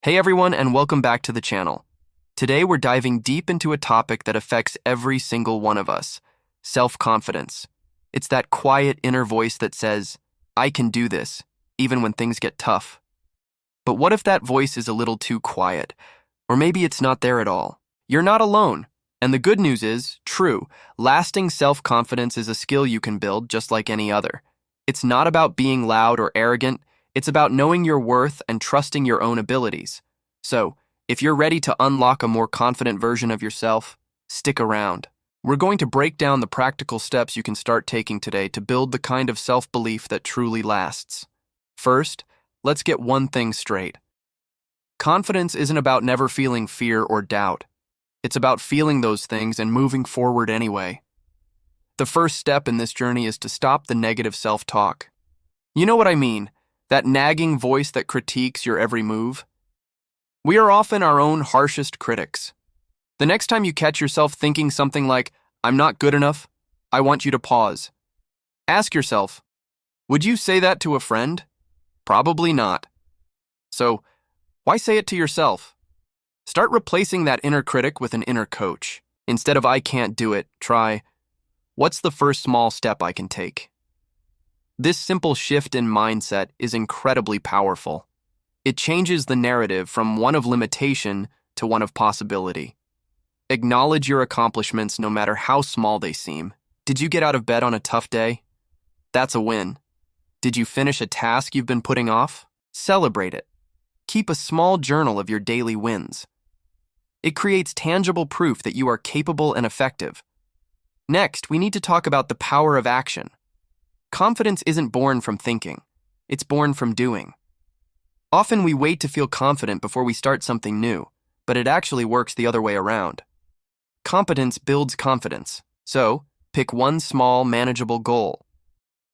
Hey everyone, and welcome back to the channel. Today we're diving deep into a topic that affects every single one of us: self-confidence. It's that quiet inner voice that says, I can do this, even when things get tough. But what if that voice is a little too quiet? Or maybe it's not there at all. You're not alone. And the good news is, true, lasting self-confidence is a skill you can build just like any other. It's not about being loud or arrogant. It's about knowing your worth and trusting your own abilities. So, if you're ready to unlock a more confident version of yourself, stick around. We're going to break down the practical steps you can start taking today to build the kind of self-belief that truly lasts. First, let's get one thing straight. Confidence isn't about never feeling fear or doubt. It's about feeling those things and moving forward anyway. The first step in this journey is to stop the negative self-talk. You know what I mean? That nagging voice that critiques your every move. We are often our own harshest critics. The next time you catch yourself thinking something like, I'm not good enough, I want you to pause. Ask yourself, would you say that to a friend? Probably not. So, why say it to yourself? Start replacing that inner critic with an inner coach. Instead of I can't do it, try, what's the first small step I can take? This simple shift in mindset is incredibly powerful. It changes the narrative from one of limitation to one of possibility. Acknowledge your accomplishments no matter how small they seem. Did you get out of bed on a tough day? That's a win. Did you finish a task you've been putting off? Celebrate it. Keep a small journal of your daily wins. It creates tangible proof that you are capable and effective. Next, we need to talk about the power of action. Confidence isn't born from thinking. It's born from doing. Often we wait to feel confident before we start something new, but it actually works the other way around. Competence builds confidence. So, pick one small, manageable goal.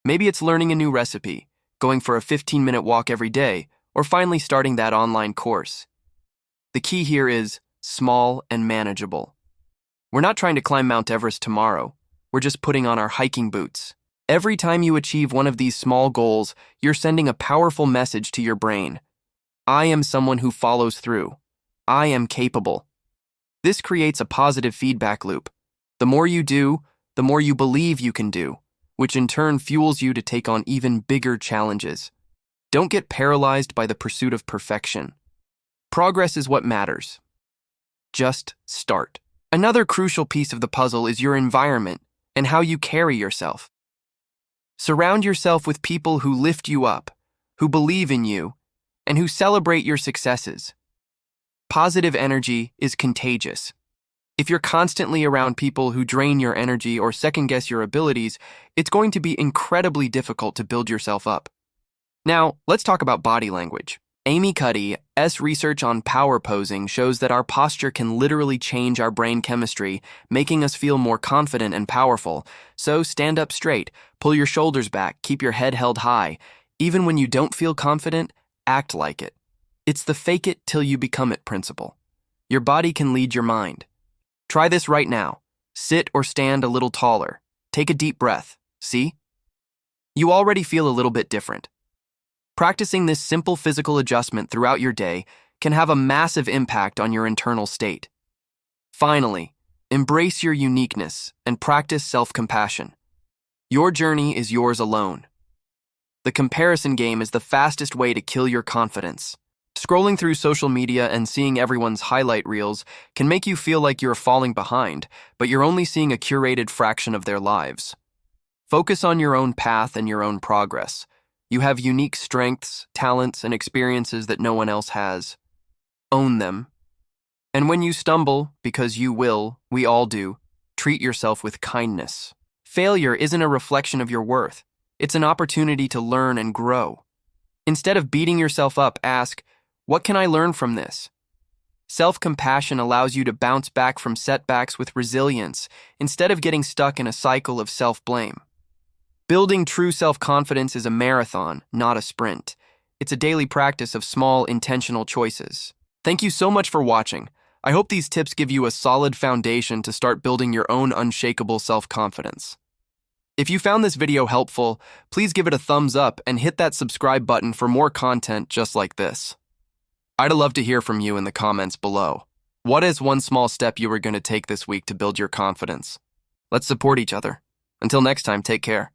Maybe it's learning a new recipe, going for a 15-minute walk every day, or finally starting that online course. The key here is small and manageable. We're not trying to climb Mount Everest tomorrow. We're just putting on our hiking boots. Every time you achieve one of these small goals, you're sending a powerful message to your brain. I am someone who follows through. I am capable. This creates a positive feedback loop. The more you do, the more you believe you can do, which in turn fuels you to take on even bigger challenges. Don't get paralyzed by the pursuit of perfection. Progress is what matters. Just start. Another crucial piece of the puzzle is your environment and how you carry yourself. Surround yourself with people who lift you up, who believe in you, and who celebrate your successes. Positive energy is contagious. If you're constantly around people who drain your energy or second-guess your abilities, it's going to be incredibly difficult to build yourself up. Now, let's talk about body language. Amy Cuddy's research on power posing shows that our posture can literally change our brain chemistry, making us feel more confident and powerful. So stand up straight, pull your shoulders back, keep your head held high. Even when you don't feel confident, act like it. It's the fake it till you become it principle. Your body can lead your mind. Try this right now. Sit or stand a little taller. Take a deep breath. See? You already feel a little bit different. Practicing this simple physical adjustment throughout your day can have a massive impact on your internal state. Finally, embrace your uniqueness and practice self-compassion. Your journey is yours alone. The comparison game is the fastest way to kill your confidence. Scrolling through social media and seeing everyone's highlight reels can make you feel like you're falling behind, but you're only seeing a curated fraction of their lives. Focus on your own path and your own progress. You have unique strengths, talents, and experiences that no one else has. Own them. And when you stumble, because you will, we all do, treat yourself with kindness. Failure isn't a reflection of your worth. It's an opportunity to learn and grow. Instead of beating yourself up, ask, what can I learn from this? Self-compassion allows you to bounce back from setbacks with resilience instead of getting stuck in a cycle of self-blame. Building true self-confidence is a marathon, not a sprint. It's a daily practice of small, intentional choices. Thank you so much for watching. I hope these tips give you a solid foundation to start building your own unshakable self-confidence. If you found this video helpful, please give it a thumbs up and hit that subscribe button for more content just like this. I'd love to hear from you in the comments below. What is one small step you are going to take this week to build your confidence? Let's support each other. Until next time, take care.